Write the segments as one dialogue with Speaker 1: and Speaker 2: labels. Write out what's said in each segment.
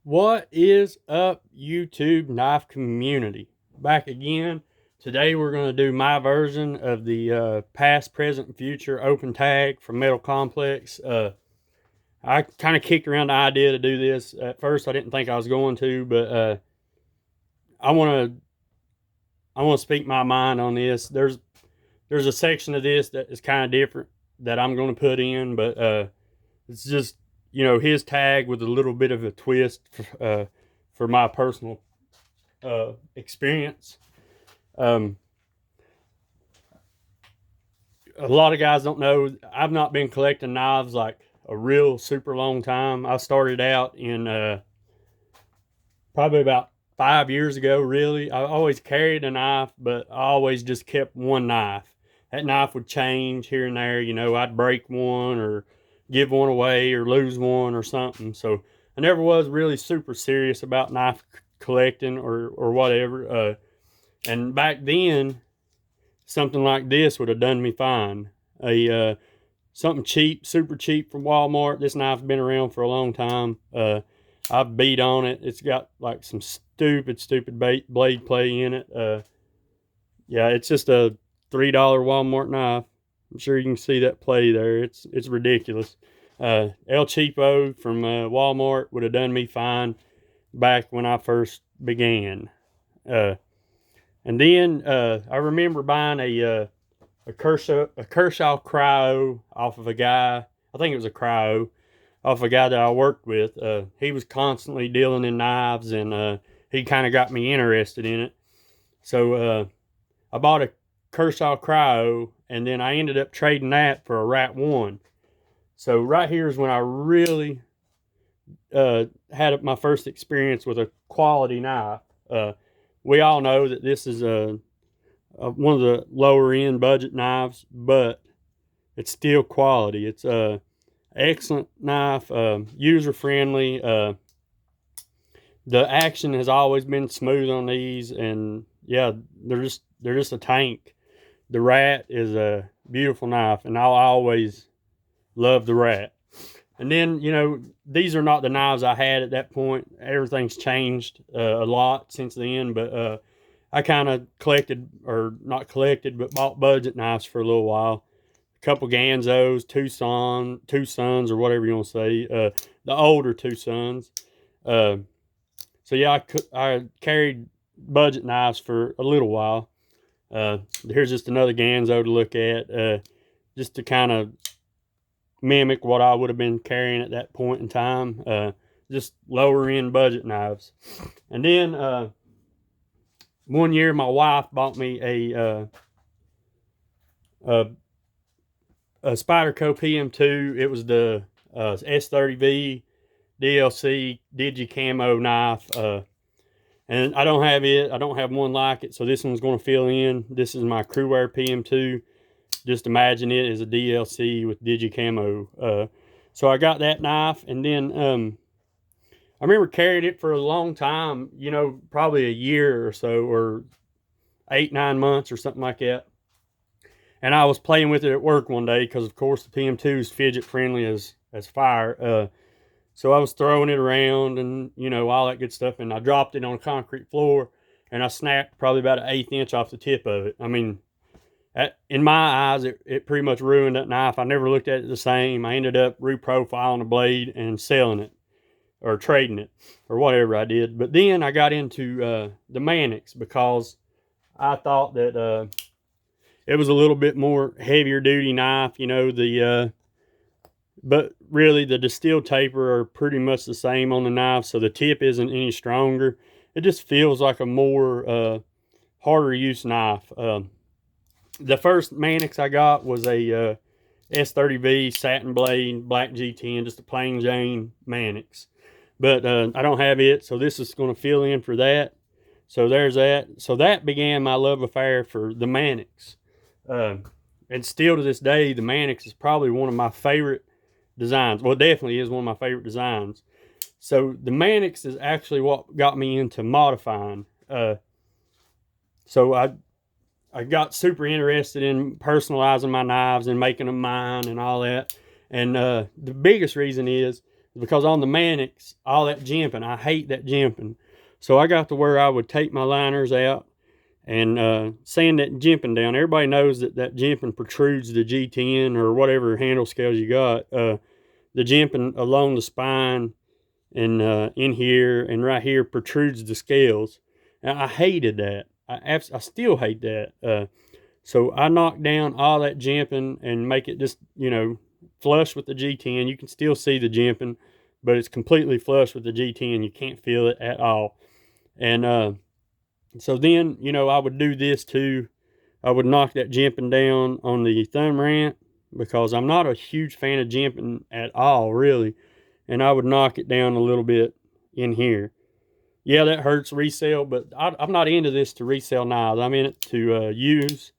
Speaker 1: What is up, YouTube knife community? Back again. Today we're going to do my version of the past, present, and future open tag from Metal Complex. I kind of kicked around the idea to do this. At first, I didn't think I was going to, but I want to speak my mind on this. There's a section of this that is kind of different that I'm going to put in, but it's just his tag with a little bit of a twist for my personal experience. Um, a lot of guys don't know I've not been collecting knives like a real super long time. I started out in probably about 5 years ago. Really, I always carried a knife, but I always just kept one knife. That knife would change here and there. I'd break one or give one away or lose one or something. So I never was really super serious about knife collecting or whatever. And back then, something like this would have done me fine. Something cheap, super cheap from Walmart. This knife's been around for a long time. I've beat on it. It's got like some stupid blade play in it. Yeah, it's just a $3 Walmart knife. I'm sure you can see that play there. It's ridiculous. El Cheapo from Walmart would have done me fine back when I first began. And then I remember buying a Kershaw cryo off of a guy. I think it was a cryo off a guy that I worked with. He was constantly dealing in knives, and he kind of got me interested in it. So I bought a Kershaw cryo, and then I ended up trading that for a Rat 1. So right here is when I really had my first experience with a quality knife. We all know that this is one of the lower end budget knives, but it's still quality. It's a excellent knife, user friendly. The action has always been smooth on these, and yeah, they're just a tank. The Rat is a beautiful knife, and I'll always love the Rat. And then, these are not the knives I had at that point. Everything's changed a lot since then, but I kind of collected, or not collected, but bought budget knives for a little while. A couple Ganzos, two sons, or whatever you want to say, the older two sons. So yeah, I carried budget knives for a little while. Here's just another Ganzo to look at, just to kind of mimic what I would have been carrying at that point in time. Just lower end budget knives. And then one year my wife bought me a Spyderco PM2. It was the S30V DLC Digi Camo knife. And I don't have it. I don't have one like it, so this one's going to fill in. This is my Crewwear PM2. Just imagine it as a DLC with Digi Camo. So I got that knife, and then I remember carrying it for a long time, probably a year or so, or 8-9 months or something like that. And I was playing with it at work one day because, of course, the PM2 is fidget friendly as fire. So I was throwing it around and, all that good stuff. And I dropped it on a concrete floor, and I snapped probably about an 1/8 inch off the tip of it. I mean, in my eyes, it pretty much ruined that knife. I never looked at it the same. I ended up reprofiling the blade and selling it, or trading it, or whatever I did. But then I got into the Mannix because I thought that it was a little bit more heavier duty knife. But really the distilled taper are pretty much the same on the knife, so the tip isn't any stronger. It just feels like a more harder use knife. The first Mannix I got was a S30V satin blade black G10, just a plain Jane Mannix. But I don't have it, so this is going to fill in for that. So there's that. So that began my love affair for the Mannix. And still to this day, the Mannix is probably one of my favorite designs. Well, it definitely is one of my favorite designs. So the Mannix is actually what got me into modifying. So I got super interested in personalizing my knives and making them mine and all that. And the biggest reason is because on the Mannix, all that jimping, I hate that jimping. So I got to where I would take my liners out and sand that jimping down. Everybody knows that that jimping protrudes the G10 or whatever handle scales you got. The jimping along the spine and in here and right here protrudes the scales. And I hated that. I still hate that. So I knocked down all that jimping and make it just, flush with the G10. You can still see the jimping, but it's completely flush with the G10. You can't feel it at all. And so then, I would do this too. I would knock that jimping down on the thumb ramp because I'm not a huge fan of jimping at all, really. And I would knock it down a little bit in here. Yeah, that hurts resale, but I'm not into this to resell knives. I'm in it to use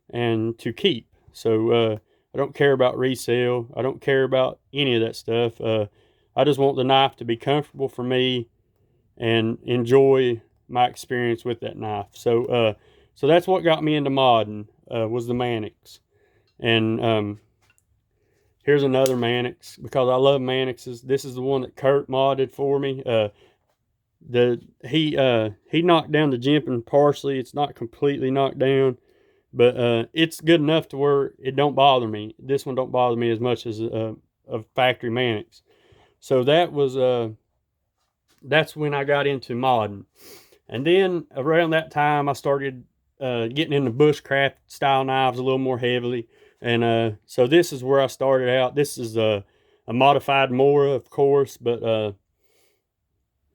Speaker 1: and to keep. So I don't care about resale. I don't care about any of that stuff. I just want the knife to be comfortable for me and enjoy my experience with that knife. So that's what got me into modding, was the Mannix. And here's another Mannix because I love Mannixes. This is the one that Kurt modded for me. He knocked down the jimping partially. It's not completely knocked down, but it's good enough to where it don't bother me. This one don't bother me as much as a factory Mannix. So that's when I got into modding. And then around that time I started getting into bushcraft style knives a little more heavily. And so this is where I started out. This is a modified Mora, of course, but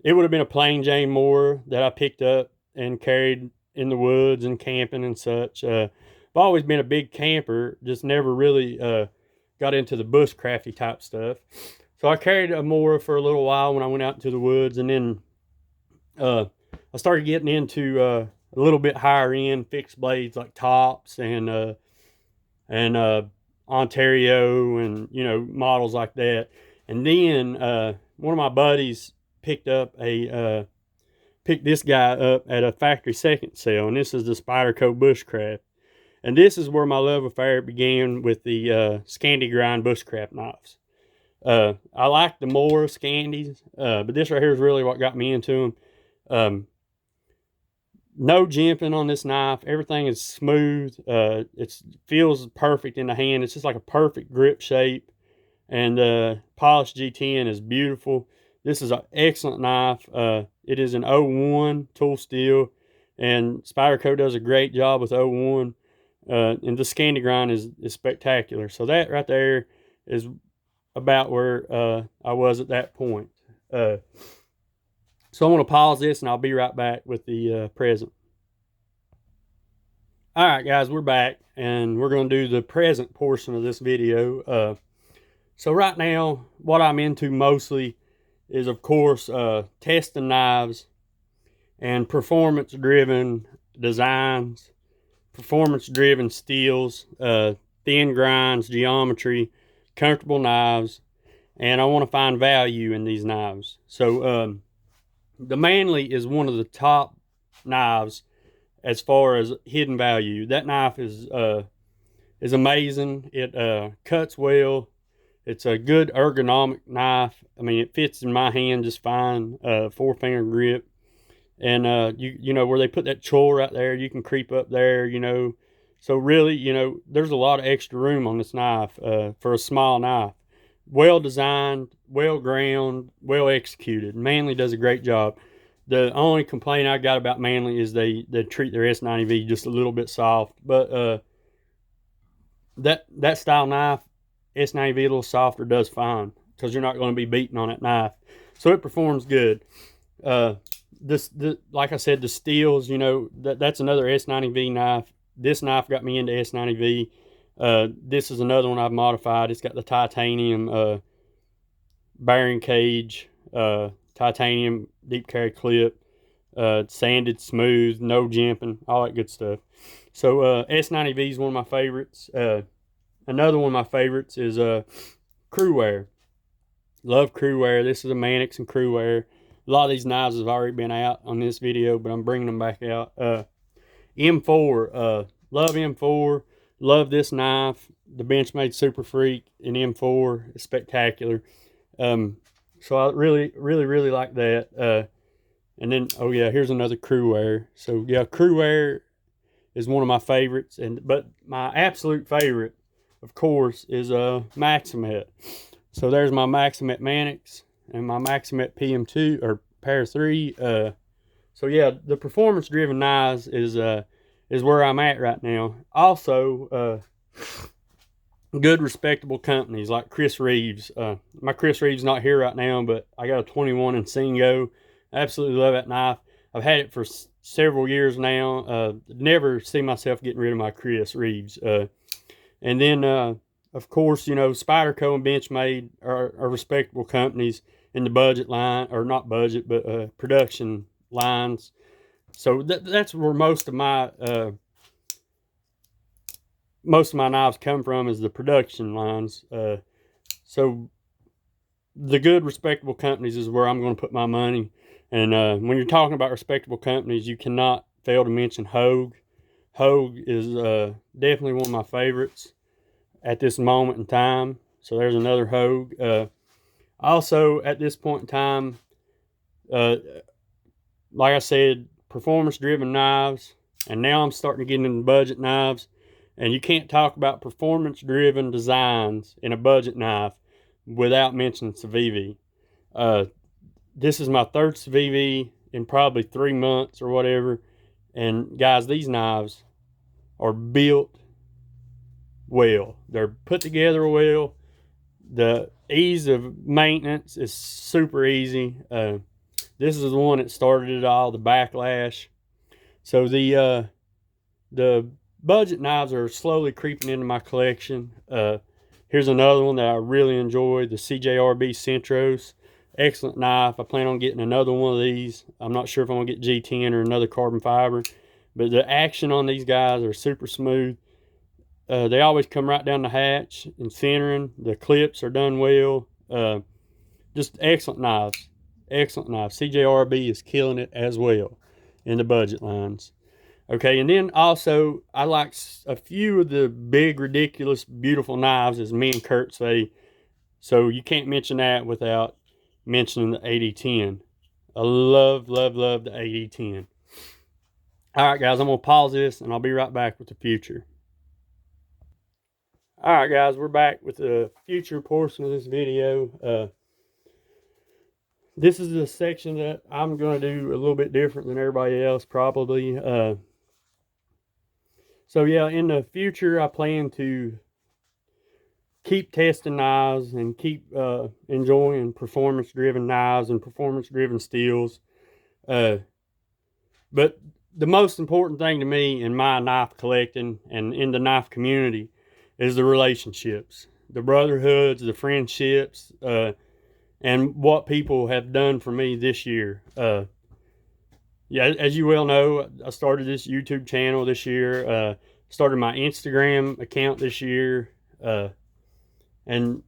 Speaker 1: it would have been a plain Jane Mora that I picked up and carried in the woods and camping and such. I've always been a big camper, just never really got into the bushcrafty type stuff. So I carried a Mora for a little while when I went out into the woods, and then I started getting into a little bit higher end fixed blades like Tops and Ontario and models like that. And then one of my buddies picked this guy up at a factory second sale, and this is the Spyderco Bushcraft. And this is where my love affair began with the Scandi grind bushcraft knives. I like the Mora Scandis, but this right here is really what got me into them. No jimping on this knife. Everything is smooth. It feels perfect in the hand. It's just like a perfect grip shape. And polished G10 is beautiful. This is an excellent knife. It is an 01 tool steel, and Spyderco does a great job with 01. And the Scandi grind is spectacular. So that right there is about where I was at that point. So I'm going to pause this and I'll be right back with the present. All right, guys, we're back and we're going to do the present portion of this video. So right now, what I'm into mostly is, of course, testing knives and performance-driven designs, performance-driven steels, thin grinds, geometry, comfortable knives, and I want to find value in these knives. So the Manly is one of the top knives as far as hidden value. That knife is amazing. It cuts well. It's a good ergonomic knife. I mean, it fits in my hand just fine. 4-finger grip, and you know where they put that choil right there, you can creep up there. So really, there's a lot of extra room on this knife for a small knife. Well designed, well ground, well executed. Manly does a great job. The only complaint I got about Manly is they treat their S90V just a little bit soft. But that style knife, S90V a little softer, does fine because you're not going to be beating on that knife. So it performs good. Like I said, the steels, that's another S90V knife. This knife got me into S90V. This is another one I've modified. It's got the titanium bearing cage, titanium deep carry clip, sanded smooth, no jimping, all that good stuff. So S90V is one of my favorites. Another one of my favorites is crew wear. Love crew wear. This is a Mannix and crew wear. A lot of these knives have already been out on this video, but I'm bringing them back out. M4, love M4. Love this knife. The Benchmade Super Freak in M4 is spectacular. So I really like that. And then, oh yeah, here's another crew wear. So yeah, crew wear is one of my favorites, but my absolute favorite, of course, is Maximet. So there's my Maximet Manix and my Maximet PM2 or Pair 3. So yeah, the performance driven knives is where I'm at right now. Also, good respectable companies like Chris Reeves. My Chris Reeves not here right now, but I got a 21 in Singo. I absolutely love that knife. I've had it for several years now. Never see myself getting rid of my Chris Reeves. And then, of course, you know, Spyderco and Benchmade are respectable companies in the budget line, or not budget, but production lines. So that's where most of my knives come from, is the production lines. So the good respectable companies is where I'm going to put my money. And when you're talking about respectable companies, you cannot fail to mention Hogue. Hogue is definitely one of my favorites at this moment in time. So there's another Hogue. Also, at this point in time, like I said, performance-driven knives, and now I'm starting to get into budget knives. And you can't talk about performance-driven designs in a budget knife without mentioning Civivi. This is my third Civivi in probably 3 months or whatever. And guys, these knives are built well. They're put together well. The ease of maintenance is super easy. This is the one that started it all, the backlash. So the budget knives are slowly creeping into my collection. Here's another one that I really enjoy, the CJRB Centros. Excellent knife. I plan on getting another one of these. I'm not sure if I'm going to get G10 or another carbon fiber, but the action on these guys are super smooth. They always come right down the hatch and centering. The clips are done well. Just excellent knives. Excellent knives. CJRB is killing it as well in the budget lines. Okay, and then also, I like a few of the big, ridiculous, beautiful knives, as me and Kurt say. So you can't mention that without mentioning the 8010. I love the 8010. All right, guys, I'm going to pause this, and I'll be right back with the future. All right, guys, we're back with the future portion of this video. This is the section that I'm going to do a little bit different than everybody else, probably. So yeah, in the future, I plan to keep testing knives and keep enjoying performance-driven knives and performance-driven steels. But the most important thing to me in my knife collecting and in the knife community is the relationships, the brotherhoods, the friendships, and what people have done for me this year. Yeah, as you well know, I started this YouTube channel this year, started my Instagram account this year, and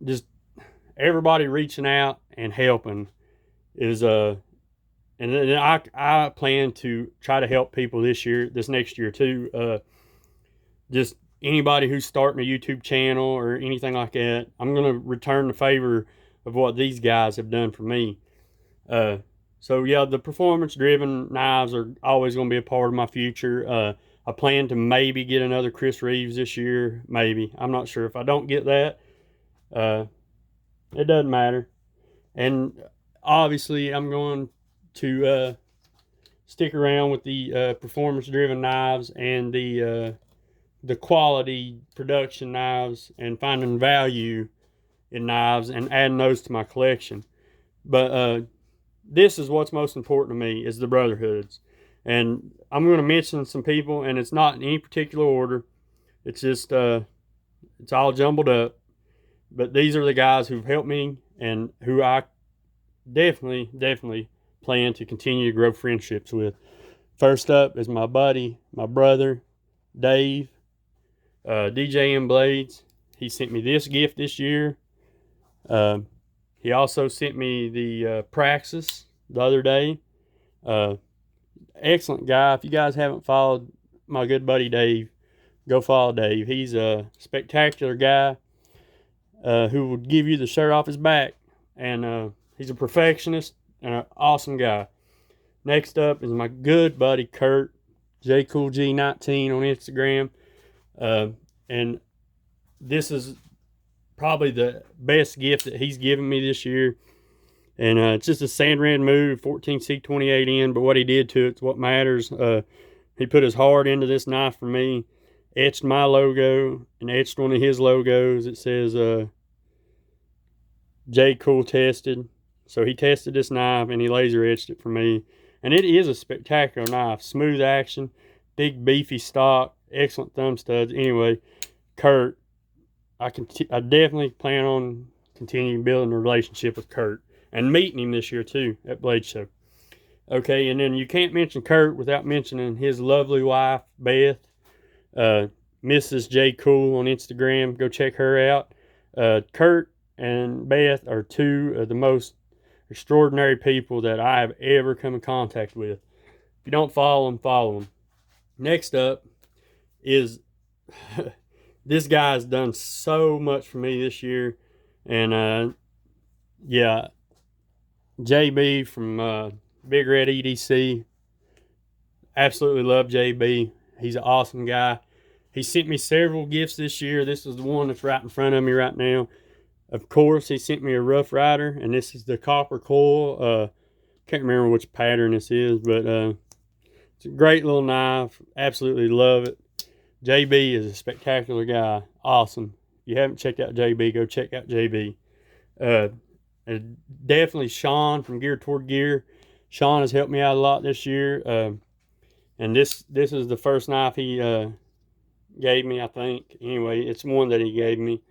Speaker 1: just everybody reaching out and helping is, and then I plan to try to help people this next year too. Just anybody who's starting a YouTube channel or anything like that, I'm going to return the favor of what these guys have done for me. So yeah, the performance-driven knives are always going to be a part of my future. I plan to maybe get another Chris Reeves this year, maybe. I'm not sure. If I don't get that, it doesn't matter. And obviously, I'm going to stick around with the performance-driven knives and the quality production knives, and finding value in knives and adding those to my collection. But this is what's most important to me, is the Brotherhoods. And I'm going to mention some people, and it's not in any particular order. It's just, it's all jumbled up. But these are the guys who've helped me and who I definitely plan to continue to grow friendships with. First up is my buddy, my brother, Dave, DJM Blades. He sent me this gift this year. He also sent me the Praxis the other day. Excellent guy. If you guys haven't followed my good buddy Dave, go follow Dave. He's a spectacular guy who will give you the shirt off his back and he's a perfectionist and an awesome guy. Next up is my good buddy Kurt, JCoolG19 on Instagram. And this is probably the best gift that he's given me this year. And it's just a Sandran move, 14C28N, but what he did to it's what matters. He put his heart into this knife for me, etched my logo, and etched one of his logos. It says J Cool tested. So he tested this knife and he laser etched it for me. And it is a spectacular knife. Smooth action, big beefy stock, excellent thumb studs. Anyway, Kurt, I definitely plan on continuing building a relationship with Kurt and meeting him this year too at Blade Show. Okay, and then you can't mention Kurt without mentioning his lovely wife, Beth, Mrs. J Cool on Instagram. Go check her out. Kurt and Beth are two of the most extraordinary people that I have ever come in contact with. If you don't follow them, follow them. Next up is this guy has done so much for me this year. And yeah, JB from Big Red EDC. Absolutely love JB. He's an awesome guy. He sent me several gifts this year. This is the one that's right in front of me right now. Of course, he sent me a Rough Rider, and this is the copper coil. Can't remember which pattern this is, but it's a great little knife. Absolutely love it. JB is a spectacular guy. Awesome. If you haven't checked out JB, go check out JB. Definitely Sean from Gear Toward Gear. Sean has helped me out a lot this year. And this is the first knife he gave me, I think. Anyway, it's one that he gave me.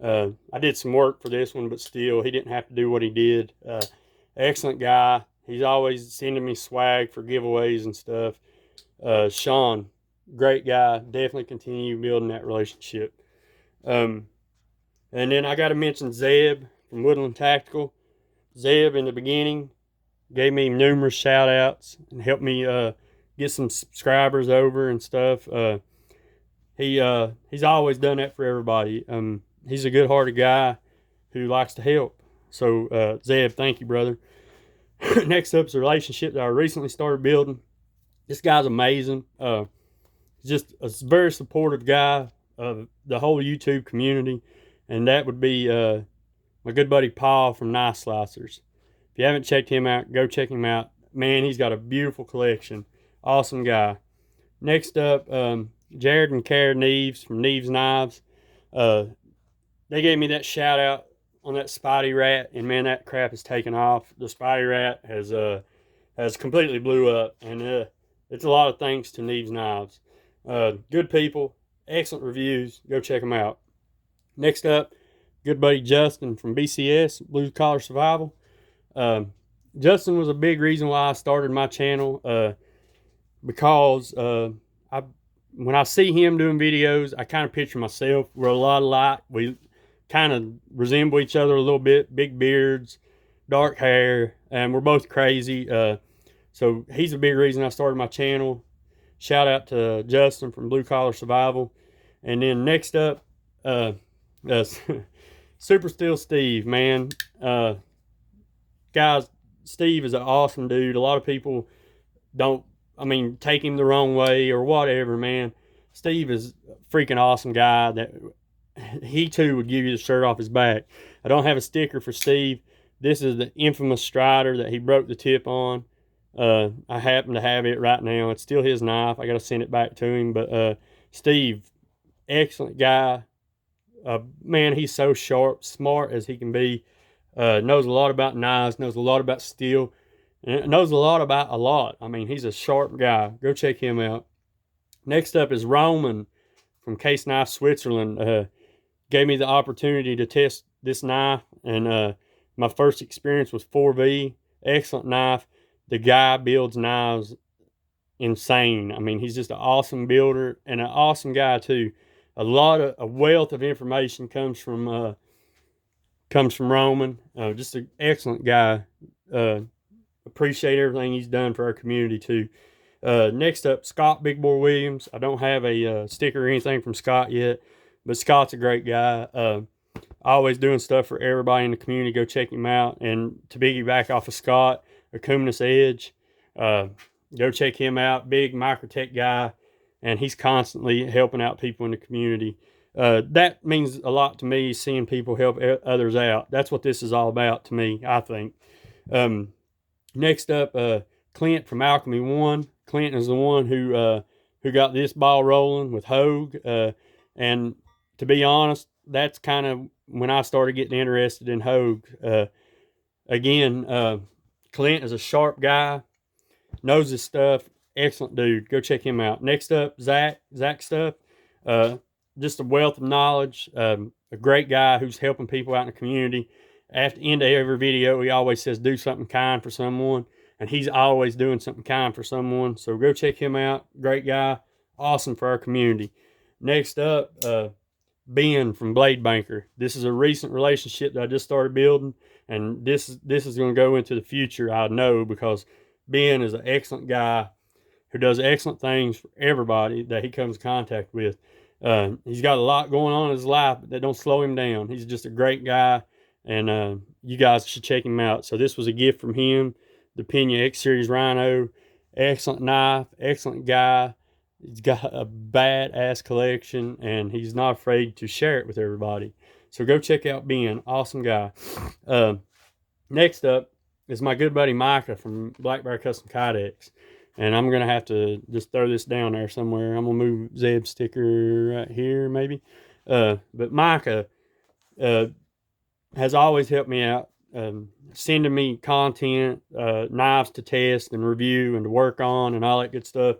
Speaker 1: I did some work for this one, but still, he didn't have to do what he did. Excellent guy. He's always sending me swag for giveaways and stuff. Sean, great guy. Definitely continue building that relationship. And then I got to mention Zeb from Woodland Tactical. Zeb, in the beginning, gave me numerous shout outs and helped me get some subscribers over and stuff. He's always done that for everybody. He's a good-hearted guy who likes to help. So, Zeb, thank you, brother. Next up is a relationship that I recently started building. This guy's amazing. He's just a very supportive guy of the whole YouTube community, and that would be my good buddy Paul from Knife Slicers. If you haven't checked him out, go check him out. Man, he's got a beautiful collection. Awesome guy. Next up, Jared and Kara Neves from Neves Knives. They gave me that shout out on that Spotty Rat, and man, that crap has taken off. The Spotty Rat has completely blew up, and it's a lot of thanks to Neves Knives. Good people, excellent reviews. Go check them out. Next up, good buddy Justin from BCS, Blue Collar Survival. Justin was a big reason why I started my channel, because when I see him doing videos, I kind of picture myself. We're a lot alike. We kind of resemble each other a little bit. Big beards, dark hair, and we're both crazy. So he's a big reason I started my channel. Shout out to Justin from Blue Collar Survival. And then next up, Super Steel Steve, man. Guys, Steve is an awesome dude. A lot of people take him the wrong way or whatever, man. Steve is a freaking awesome guy that he too would give you the shirt off his back. I don't have a sticker for Steve. This is the infamous Strider that he broke the tip on. I happen to have it right now. It's still his knife. I got to send it back to him. But Steve, excellent guy. Man, he's so sharp, smart as he can be. Knows a lot about knives, knows a lot about steel, and knows a lot about a lot. I mean, he's a sharp guy. Go check him out. Next up is Roman from Case Knife Switzerland. Gave me the opportunity to test this knife, and my first experience was 4V. Excellent knife. The guy builds knives insane. I mean, he's just an awesome builder and an awesome guy too. A wealth of information comes from Roman. Just an excellent guy. Appreciate everything he's done for our community too. Next up, Scott Big Boy Williams. I don't have a sticker or anything from Scott yet, but Scott's a great guy. always doing stuff for everybody in the community. Go check him out. And to piggyback off of Scott, Acuminous Edge, go check him out. Big microtech guy, and he's constantly helping out people in the community. That means a lot to me, seeing people help others out. That's what this is all about to me, I think. Next up, Clint from Alchemy One. Clint is the one who got this ball rolling with Hogue. And to be honest, that's kind of when I started getting interested in Hogue. Again, Clint is a sharp guy, knows his stuff, excellent dude. Go check him out. Next up, Zach Stuff. Just a wealth of knowledge, a great guy who's helping people out in the community. At the end of every video, he always says, do something kind for someone. And he's always doing something kind for someone. So go check him out. Great guy. Awesome for our community. Next up, Ben from Blade Banker. This is a recent relationship that I just started building. And this is going to go into the future, I know, because Ben is an excellent guy who does excellent things for everybody that he comes in contact with. He's got a lot going on in his life, but that don't slow him down. He's just a great guy, and you guys should check him out. So this was a gift from him, the Pena X Series Rhino. Excellent knife, excellent guy. He's got a badass collection, and he's not afraid to share it with everybody. So go check out Ben, awesome guy. Next up is my good buddy Micah from Black Bear Custom Kydex. And I'm going to have to just throw this down there somewhere. I'm going to move Zeb's sticker right here, maybe. But Micah has always helped me out, sending me content, knives to test and review and to work on and all that good stuff.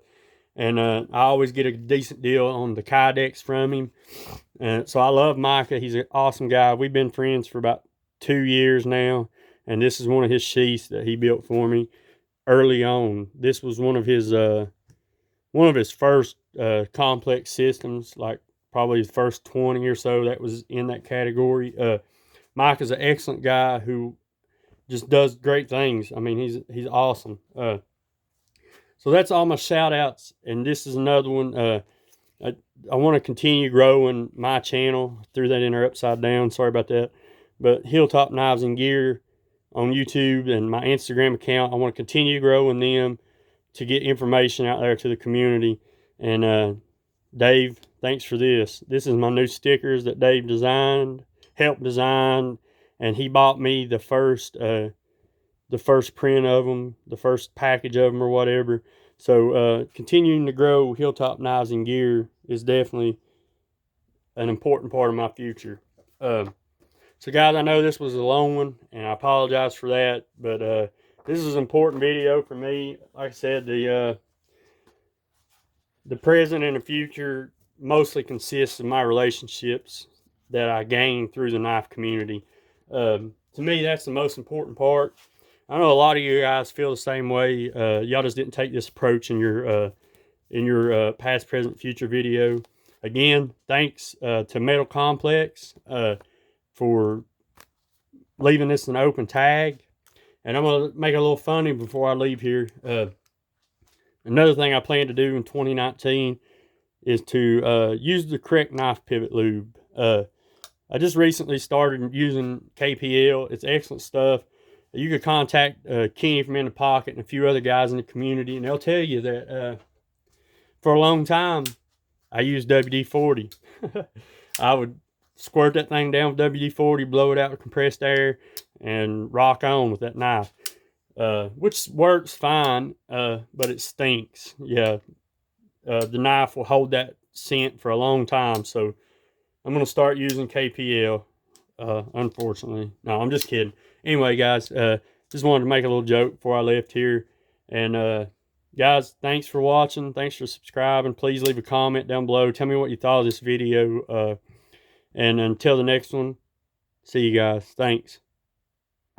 Speaker 1: And I always get a decent deal on the Kydex from him. So I love Micah. He's an awesome guy. We've been friends for about 2 years now. And this is one of his sheaths that he built for me early on. This was one of his first complex systems, like probably his first 20 or so that was in that category. Mike is an excellent guy who just does great things. I mean, he's awesome. So that's all my shout outs, and this is another one. I want to continue growing my channel. Threw that in there upside down, sorry about that. But Hilltop Knives and Gear on YouTube and my Instagram account, I want to continue growing them to get information out there to the community. And Dave, thanks for this. This is my new stickers that Dave helped design, and he bought me the first print of them, the first package of them or whatever. So continuing to grow Hilltop Knives and Gear is definitely an important part of my future. So guys, I know this was a long one, and I apologize for that, but this is an important video for me. Like I said, the present and the future mostly consists of my relationships that I gained through the knife community. To me, that's the most important part. I know a lot of you guys feel the same way. Y'all just didn't take this approach in your past, present, future video. Again, thanks to Metal Complex for leaving this an open tag. And I'm going to make it a little funny before I leave here. Another thing I plan to do in 2019 is to use the correct knife pivot lube. I just recently started using KPL. It's excellent stuff. You could contact Kenny from In the Pocket and a few other guys in the community, and they'll tell you that for a long time, I used WD-40. I would squirt that thing down with WD-40, blow it out with compressed air, and rock on with that knife, which works fine, but it stinks. Yeah, the knife will hold that scent for a long time, so I'm going to start using KPL, unfortunately. No, I'm just kidding. Anyway, guys, just wanted to make a little joke before I left here. And guys, thanks for watching. Thanks for subscribing. Please leave a comment down below. Tell me what you thought of this video. And until the next one, see you guys. Thanks.